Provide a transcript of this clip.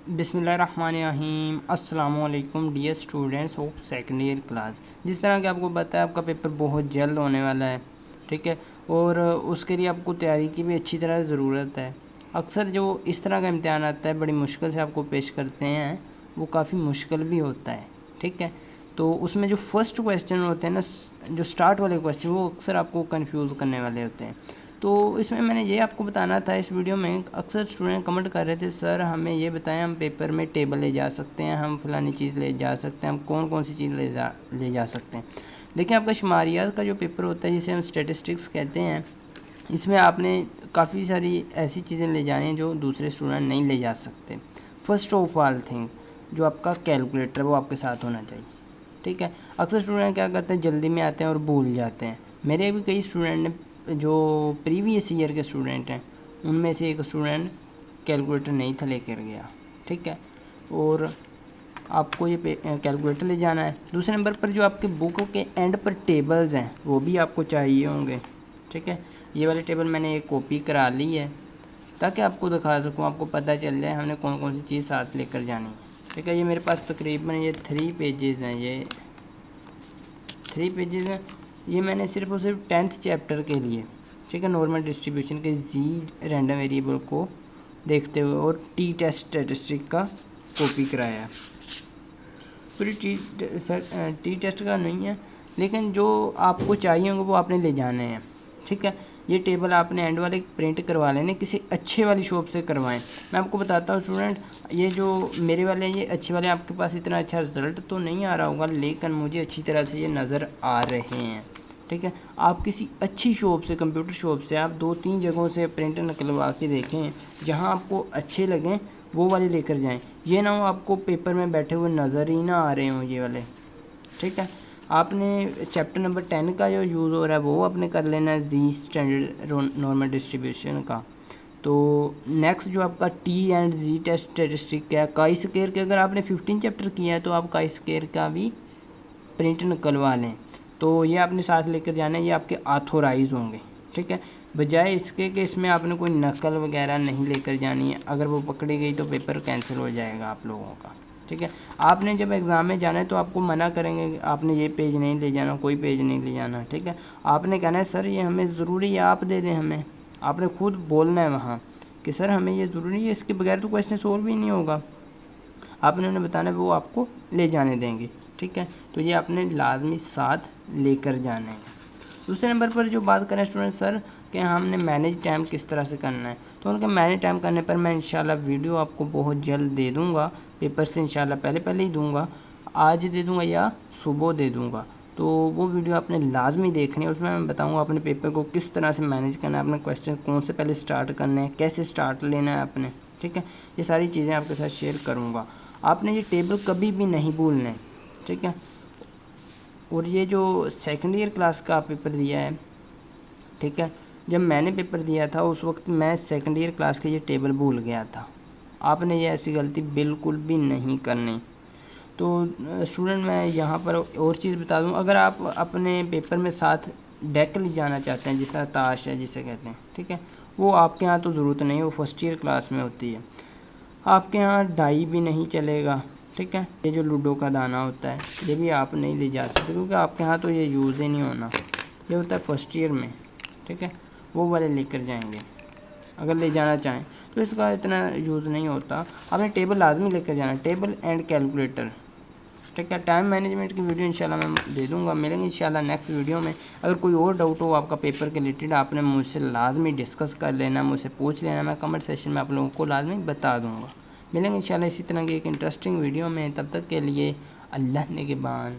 बिस्मिल्लाहिर्रहमानिर्रहीम। अस्सलाम वालेकुम dear students of second year class. जिस तरह कि आपको पता है आपका पेपर बहुत जल्द होने वाला है, ठीक है, और उसके लिए आपको तैयारी की भी अच्छी तरह ज़रूरत है। अक्सर जो इस तरह का इम्तिहान आता है बड़ी मुश्किल से आपको पेश करते हैं, वो काफ़ी मुश्किल भी होता है, ठीक है। तो उसमें जो फर्स्ट क्वेश्चन होते हैं ना, जो स्टार्ट वाले क्वेश्चन, वो अक्सर आपको कंफ्यूज करने वाले होते हैं। तो इसमें मैंने ये आपको बताना था इस वीडियो में। अक्सर स्टूडेंट कमेंट कर रहे थे, सर हमें ये बताएं, हम पेपर में टेबल ले जा सकते हैं, हम फलानी चीज़ ले जा सकते हैं, हम कौन कौन सी चीज़ ले जा सकते हैं। देखिए, आपका शुमारियात का जो पेपर होता है, जिसे हम स्टेटिस्टिक्स कहते हैं, इसमें आपने काफ़ी सारी ऐसी चीज़ें ले जानी हैं जो दूसरे स्टूडेंट नहीं ले जा सकते। फर्स्ट ऑफ ऑल थिंग, जो आपका कैलकुलेटर वो आपके साथ होना चाहिए, ठीक है। अक्सर स्टूडेंट क्या करते हैं, जल्दी में आते हैं और भूल जाते हैं। मेरे भी कई स्टूडेंट ने, जो प्रीवियस ईयर के स्टूडेंट हैं, उनमें से एक स्टूडेंट कैलकुलेटर नहीं था लेकर गया, ठीक है। और आपको ये कैलकुलेटर ले जाना है। दूसरे नंबर पर जो आपके बुक के एंड पर टेबल्स हैं वो भी आपको चाहिए होंगे, ठीक है। ये वाले टेबल मैंने एक कॉपी करा ली है ताकि आपको दिखा सकूँ, आपको पता चल जाए हमने कौन कौन सी चीज़ साथ लेकर जानी है, ठीक है। ये मेरे पास तकरीबन ये 3 पेजेज़ हैं, ये 3 पेजेज़ हैं। ये मैंने सिर्फ और सिर्फ 10th चैप्टर के लिए, ठीक है, नॉर्मल डिस्ट्रीब्यूशन के जी रैंडम वेरिएबल को देखते हुए और टी टेस्ट स्टैटिस्टिक का कॉपी कराया है। पूरी टी टेस्ट का नहीं है, लेकिन जो आपको चाहिए होंगे वो आपने ले जाने हैं, ठीक है। ये टेबल आपने एंड वाले प्रिंट करवा लेने, किसी अच्छे वाली शॉप से करवाएं। मैं आपको बताता हूँ स्टूडेंट, ये जो मेरे वाले ये अच्छे वाले, आपके पास इतना अच्छा रिज़ल्ट तो नहीं आ रहा होगा, लेकिन मुझे अच्छी तरह से ये नज़र आ रहे हैं, ठीक है। आप किसी अच्छी शॉप से, कंप्यूटर शॉप से, आप 2-3 जगहों से प्रिंट निकलवा के देखें, जहाँ आपको अच्छे लगें वो वाले लेकर जाएं। ये ना हो आपको पेपर में बैठे हुए नज़र ही ना आ रहे हों ये वाले, ठीक है। आपने चैप्टर नंबर 10 का जो यूज़ हो रहा है वो आपने कर लेना है, जी स्टैंडर्ड नॉर्मल डिस्ट्रीब्यूशन का। तो नेक्स्ट जो आपका T and G test statistic है, काई स्क्वायर के अगर आपने 15 चैप्टर किया है तो आप काई स्क्वायर का भी प्रिंट निकलवा लें। तो ये आपने साथ लेकर जाना है, ये आपके ऑथोराइज होंगे, ठीक है। बजाय इसके कि इसमें आपने कोई नकल वगैरह नहीं लेकर जानी है, अगर वो पकड़ी गई तो पेपर कैंसिल हो जाएगा आप लोगों का, ठीक है। आपने जब एग्ज़ाम में जाना है तो आपको मना करेंगे कि आपने ये पेज नहीं ले जाना, कोई पेज नहीं ले जाना, ठीक है। आपने कहना है सर ये हमें ज़रूरी है, आप दे दें हमें। आपने खुद बोलना है वहाँ कि सर हमें ये ज़रूरी है, इसके बगैर तो क्वेश्चन सॉल्व ही नहीं होगा। आपने उन्हें बताना है, वो आपको ले जाने देंगे, ठीक है। तो ये आपने लाजमी साथ लेकर जाने हैं। दूसरे नंबर पर जो बात करें स्टूडेंट, सर कि हमने मैनेज टाइम किस तरह से करना है, तो उनके मैनेज टाइम करने पर मैं इंशाल्लाह वीडियो आपको बहुत जल्द दे दूंगा, पेपर से इंशाल्लाह पहले ही दूंगा, आज दे दूंगा या सुबह दे दूंगा। तो वो वीडियो आपने लाजमी देखनी है, उसमें मैं बताऊंगा अपने पेपर को किस तरह से मैनेज करना है, अपने क्वेश्चन कौन से पहले स्टार्ट करने हैं, कैसे स्टार्ट लेना है आपने, ठीक है। ये सारी चीज़ें आपके साथ शेयर करूँगा। आपने ये टेबल कभी भी नहीं भूलना है, ठीक है। और ये जो सेकेंड ईयर क्लास का पेपर दिया है, ठीक है, जब मैंने पेपर दिया था उस वक्त मैं सेकेंड ईयर क्लास के ये टेबल भूल गया था। आपने ये ऐसी गलती बिल्कुल भी नहीं करनी। तो स्टूडेंट मैं यहाँ पर और चीज़ बता दूँ, अगर आप अपने पेपर में साथ डेक ले जाना चाहते हैं, जिस तरह ताश है जिसे कहते हैं, ठीक है, वो आपके यहाँ तो ज़रूरत नहीं है, वो फर्स्ट ईयर क्लास में होती है। आपके यहाँ डाई भी नहीं चलेगा, ठीक है। ये जो लूडो का दाना होता है ये भी आप नहीं ले जा सकते, क्योंकि आपके यहाँ तो ये यूज़ ही नहीं होना, ये होता है फर्स्ट ईयर में, ठीक है। वो वाले लेकर जाएंगे अगर ले जाना चाहें, तो इसका इतना यूज़ नहीं होता। आपने टेबल लाजमी लेकर जाना, टेबल एंड कैलकुलेटर, ठीक है। टाइम मैनेजमेंट की वीडियो इंशाल्लाह मैं दे दूंगा, मिलेंगे इंशाल्लाह नेक्स्ट वीडियो में। अगर कोई और डाउट हो आपका पेपर के रिलेटेड, आपने मुझसे लाजमी डिस्कस कर लेना, मुझसे पूछ लेना, मैं कमेंट सेशन में आप लोगों को लाजमी बता दूंगा। मिलेंगे इंशाल्लाह इसी तरह की एक इंटरेस्टिंग वीडियो में, तब तक के लिए अल्लाह निगहबान।